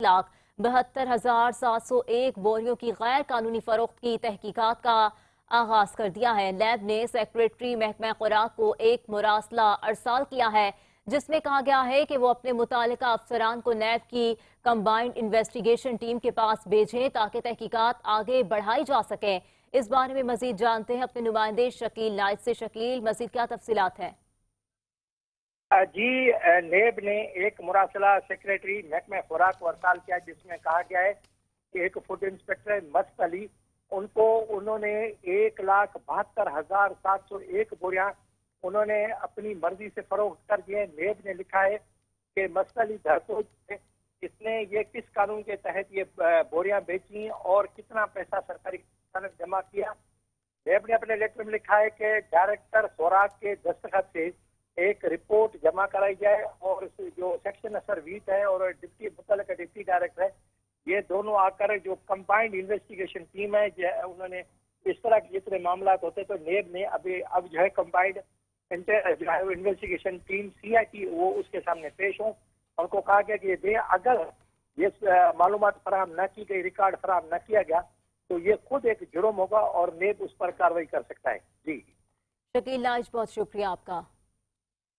1,72,701 बोरियों की गैर कानूनी फरोख्त की तहकीकात का आगाज कर दिया है। नैब ने सेक्रेटरी महकमा खुराक को एक मुरासला अरसाल किया है, जिसमें कहा गया है कि वो अपने मुतालिका अफसरान को नैब की कंबाइंड इन्वेस्टिगेशन टीम के पास भेजें ताकि तहकीकात आगे बढ़ाई जा सके। इस बारे में मजीद जानते हैं अपने नुमाइंदे शकील नाइट से। शकील, मजीद क्या तफसीलात हैं? जी, नेब ने एक मुरासला सेक्रेटरी महकमा खुराक को अरसाल किया, जिसमें कहा गया है कि एक फूड इंस्पेक्टर मस्त अली, उन्होंने 1,72,701 बोरियां उन्होंने अपनी मर्जी से फरोख्त कर दिए। नेब ने लिखा है कि मस्त अली धरतो इसने ये किस कानून के तहत ये बोरियां बेची और कितना पैसा सरकारी जमा किया। नेब ने अपने लेटर में लिखा है कि डायरेक्टर खुराक के दस्तखत से एक रिपोर्ट जमा कराई जाए और जो सेक्शन अफसर वीट है और डिप्टी डायरेक्टर है, ये दोनों आकर जो कंबाइंड इन्वेस्टिगेशन टीम है, उन्होंने इस तरह के जितने मामला होते तो नेब ने अब जो है कंबाइंड इन्वेस्टिगेशन टीम CIT वो उसके सामने पेश हो। उनको कहा गया कि दे अगर ये मालूमात फराहम न की गई, रिकॉर्ड फराहम न किया गया तो ये खुद एक जुर्म होगा और नेब उस पर कार्रवाई कर सकता है। जी शकील नाइट, बहुत शुक्रिया आपका।